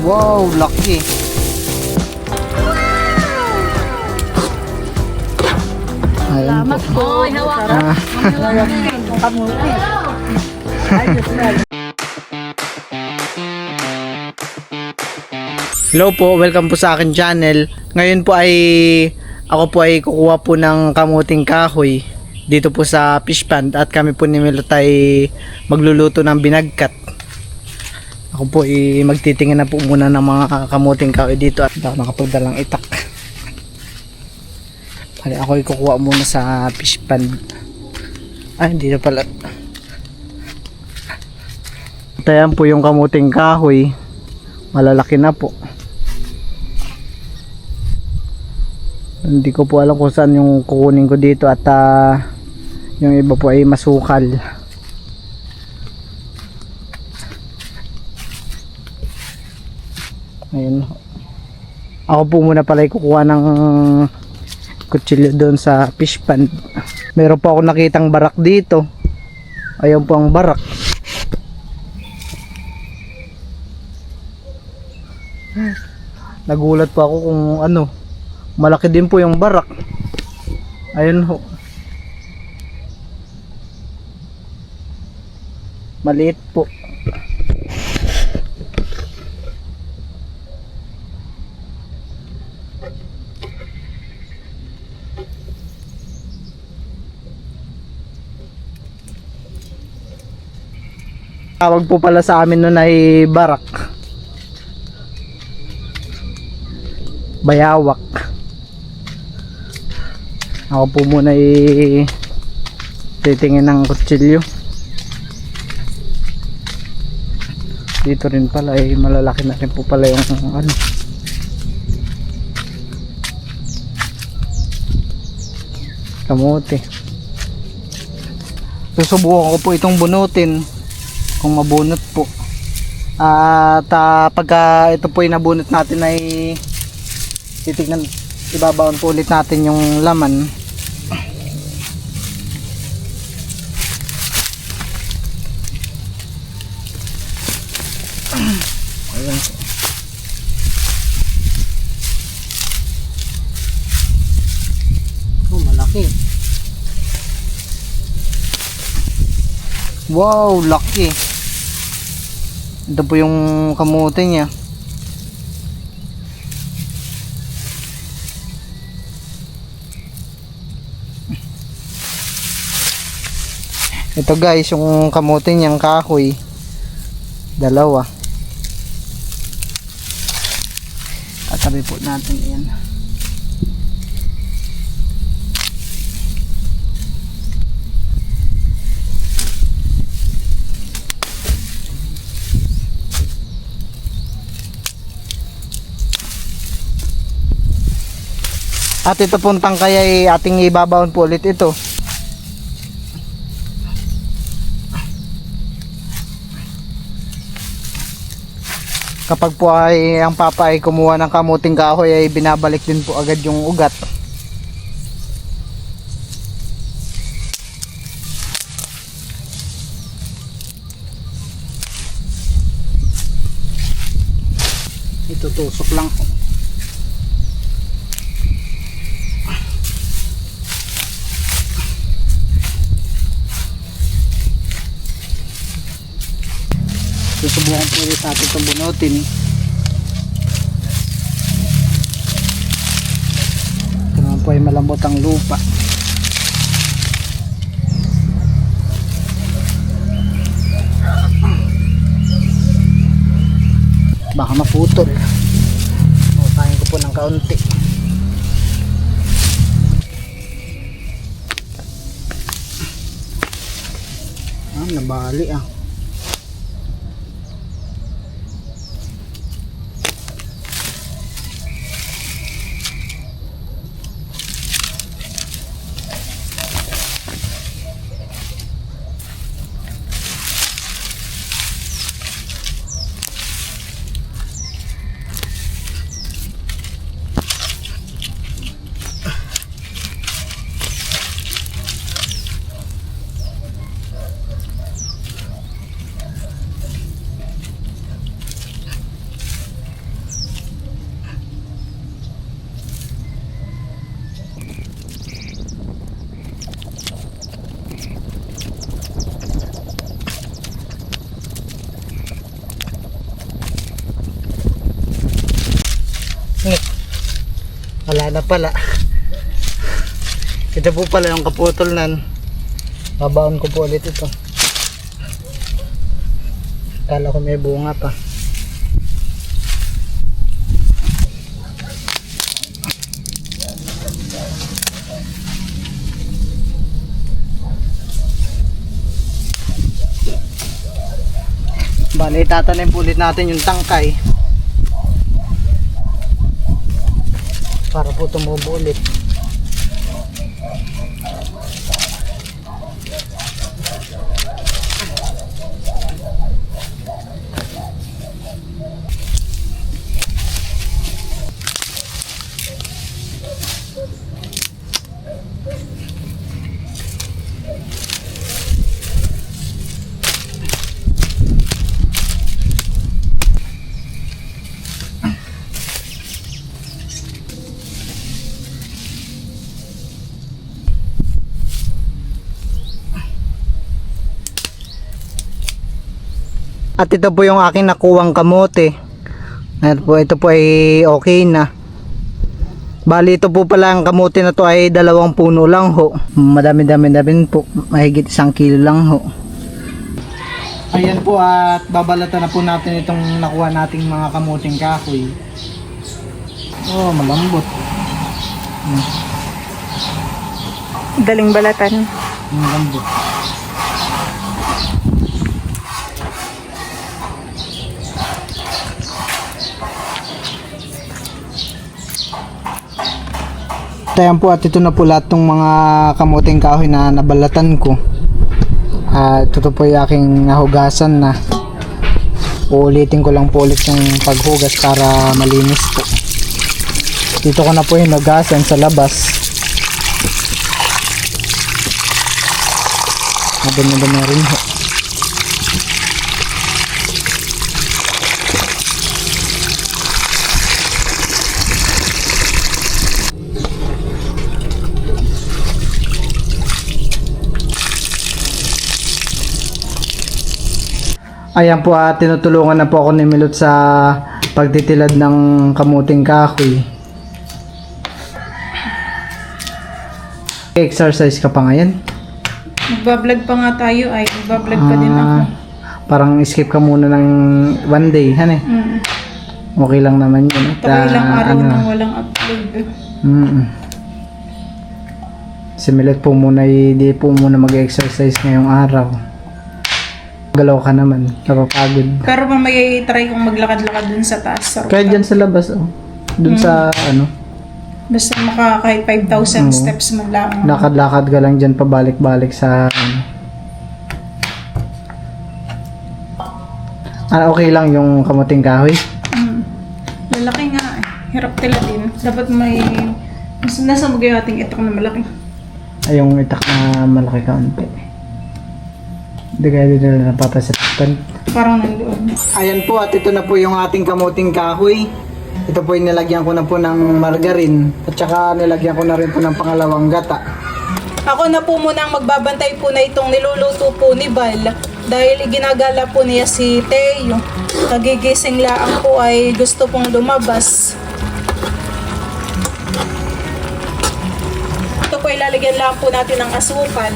Wow, laki. Ayan po. Salamat po. Ay, hawakan. Kamuti. Hello po, welcome po sa akin channel. Ngayon po ay ako po ay kukuha po ng kamuting kahoy dito po sa fish pond at kami po ni Milot ay magluluto ng binagkat. Ako po ay magtitingin na po muna ng mga kamuting kahoy dito at ako nakapagdalang itak. Kaya ako ay kukuha muna sa fish pond. Ay, hindi na pala. At ayan po yung kamuting kahoy. Malalaki na po. Hindi ko po alam kung saan yung kukunin ko dito at yung iba po ay masukal. Ayun. Ako po muna pala kukuha ng kutsilyo doon sa fish pond. Meron po ako nakitang barak dito. Ayun po ang barak. Nagulat po ako kung ano, malaki din po yung barak. Ayun ho. Maliit po. Tawag po pala sa amin nun ay barak. Bayawak. Ako po muna titingin ng kutsilyo. Dito rin pala ay malalaki na rin po pala yung ano, kamote. Susubukan ko po itong bunutin kung mabunot po. At pagka ito po ay nabunot natin ay titignan, ibabaon po ulit natin yung laman. Ayan po. Oh, malaki. Wow, laki. Ito po yung kamote niya. Ito guys, yung kamote niyang kahoy. Dalawa. Tatabi po natin yan. At ito pong tangkay ay ating ibabaon po ulit ito. Kapag po ay ang papa ay kumuha ng kamuting kahoy ay binabalik din po agad yung ugat. Itutusok lang po. Susubukan po ulit natin itong bunutin. Ito naman po ay malambot ang lupa. Baka maputol. Tayin ko po ng kaunti. Nabali ah. Wala na pala. Ito po pala yung kaputol nan. Babaon ko po ulit ito. Kala ko may bunga pa. Bale, itatanim po ulit natin yung tangkay para po tumubo ulit. At ito po yung aking nakuwang kamote. At po, ito po ay okay na. Bali ito po pala ang kamote na to ay 2 puno lang ho. Madami-dami po. Mahigit 1 kilo lang ho. Ayan po at babalatan na po natin itong nakuha nating mga kamuting kahoy. Oh, malambot. Galing balatan. Malambot. Ayan po at ito na po lahat ng mga kamuting kahoy na nabalatan ko. At ito po yung aking nahugasan na. Uulitin ko lang po ulit yung paghugas para malinis po. Dito ko na po yung hugasan sa labas. Madami-dami rin po. Ayan po at tinutulungan na po ako ni Milot sa pagtitilad ng kamuting kahoy. Exercise ka pa ngayon? Magbablog pa nga tayo ay. Magbablog pa din ako. Parang skip ka muna ng 1 day, han eh. Okay lang naman yun. Tayo ilang araw nang walang upload. Si Milot po muna, hindi po muna mag-exercise ngayong araw. Galaw ka naman, napapagod. Pero mamaya i-try kong maglakad-lakad dun sa taas. Sa Kahit dyan sa labas, oh. Dun sa ano, basta kahit 5,000 steps man lang. lakad-lakad ka lang dyan pabalik-balik sa ano. Okay lang yung kamuting kahoy? Lalaki nga eh. Hirap tila din. Dapat may... Nasa magay ating itak na malaki. Ay, yung itak na malaki kaunti. Hindi kaya din nila napapasatan. Parang nandoon. Ayan po at ito na po yung ating kamuting kahoy. Ito po yung nilagyan ko na po ng margarine. At saka nilagyan ko na rin po ng pangalawang gata. Ako na po muna ang magbabantay po na itong niluluto po ni Val. Dahil ginagala po niya si Teo. Nagigising lang po ay gusto pong lumabas. Ito po ilalagyan lang po natin ng asukal.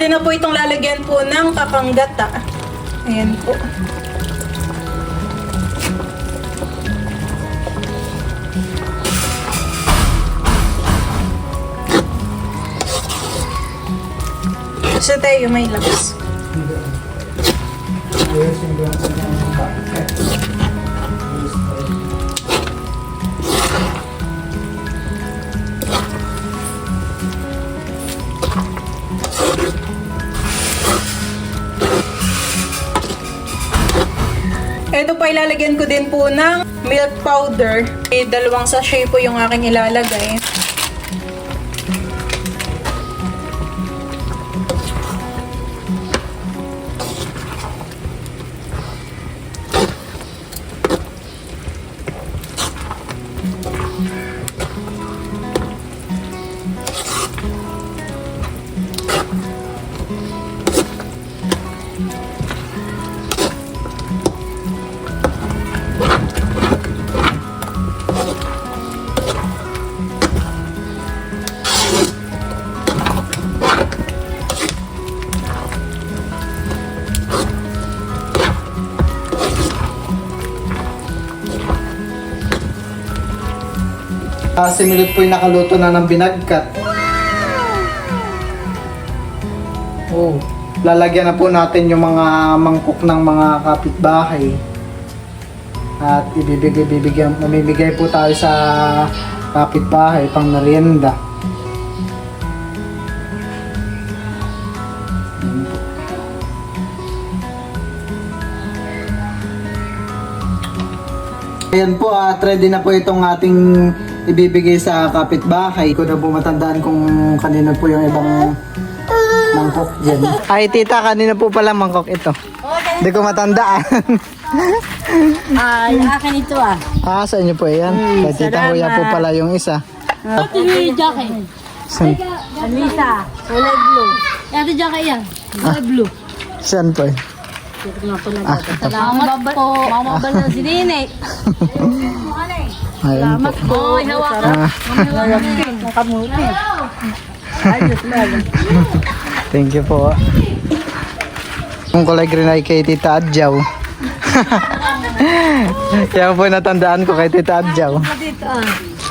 Pwede na po itong lalagyan po ng kakanggata. Ayan po. Si Teo may lakas. po ay lalagyan ko din po ng milk powder. 2 sachet po yung aking ilalagay. Si Milot po yung nakaluto na ng binagkat. Oh, lalagyan na po natin yung mga mangkok ng mga kapitbahay. At mamimigay po tayo sa kapitbahay pang merienda. Ayan po at ready na po itong ating ibibigay sa kapitbahay. Ko na po matandaan kung kanina po yung ibang mangkok dyan. Ay tita, kanina po pala mangkok ito. Hindi ko matandaan. Ay, akin ito ah. Sa inyo po yan. Kay tita Huya po pala yung isa. Ito yung jacket. San, Alisa, kulay blue. Ito jacket yan. Kulay blue. saan po eh? Ito nga pala. Salamat po. Mamabal na si Nene. Ayun po. Po. Hawakan. Ang kamuti. Ayos lang. Thank you po. Yung kulay green ay kay Tita Adjaw. Kaya po natandaan ko kay Tita Adjaw.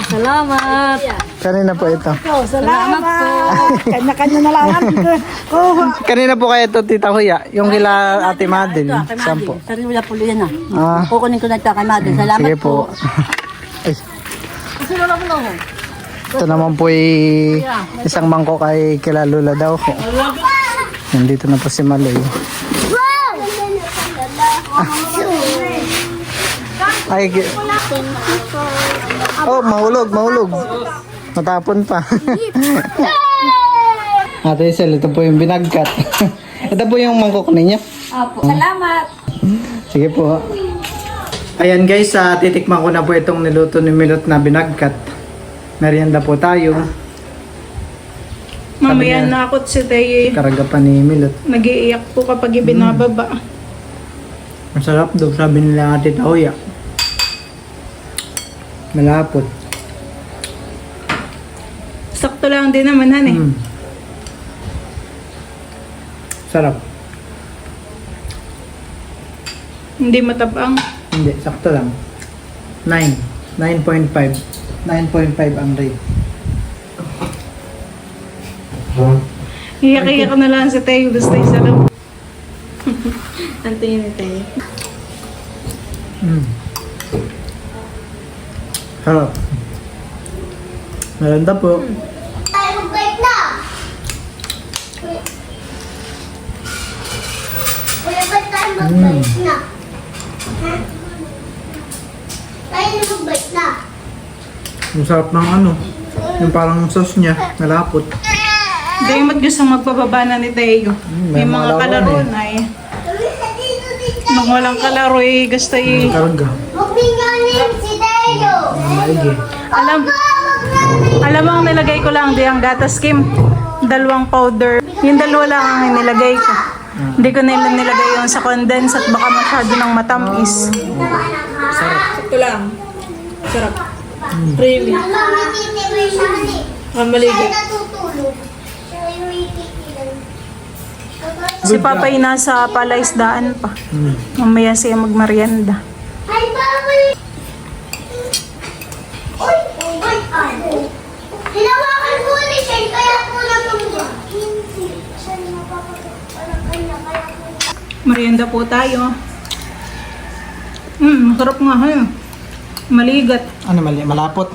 Salamat. Kanina po ito. Salamat po. Kanya-kanya na lang. Kanina po kaya ito Tita Huya. Yung kila Ate Madel. Saan po? Sarili wala pulo yan ah. Ah, Kukunin ko na ito kay Madel. Salamat sige po. po. Ay, Gusto na lang mo. ito naman po isang mangkok ay kila Lula daw ko. Nandito na po si Maloy. Ay, oh, mahulog. Matapon pa. Ate Isel, ito po yung binagkat. Ito po yung mangkok ninyo. Apo. Salamat. Sige po. Ayan guys, titikman ko na po itong niluto ni Milot na binagkat. Merienda po tayo. Mamaya niya- na ako si Tay. Karaga pa ni Milot. Nag-iiyak po kapag ibinababa. Masarap daw, sabi nila Ate Huya. Malapot. Sakto lang din naman, han eh. Sarap. Hindi matabang. Hindi, sakto lang. 9. 9.5. 9.5 ang rate. Iyak-iyak na lang si Tay. Gusto isa lang. Antingin ni Tay. Sarap. Maganda po. Tayo mag-break na! Kuya, ba't tayo mag-break na? Ha? Tayo na mag-break na. Ang sarap ng ano. Yung parang sauce niya. Malapot. Day, mat gusto magpababa na ni Tayo. may May mga mga kalaro laruan na eh. Dito, dito. Nung walang kalaro eh, gusto eh. Karga. Magminganin si Tayo. Maigi. Alam mo ang nilagay ko lang, di ang gatas Kim. 2 powder. Yung 2 lang ang nilagay ko. Hindi ko nilagay yung sa condense at baka masyado ng matamis. Sakto lang. Sarap. Creamy. Alam, natitibay siya ni. Ang Siya maligay. natutulog. Siya yung ititilan. Si Papa ay nasa palaisdaan pa. Mamaya siya magmerienda. Ay, babay! Uy! Uy! Ano? Hinawakan ko ulit siya, kaya po natungga. Hindi. Siya na mapapatok. Parang kanya, kaya po. Merienda po tayo. Masarap nga ha. Maligat. Ano mali? Malapot.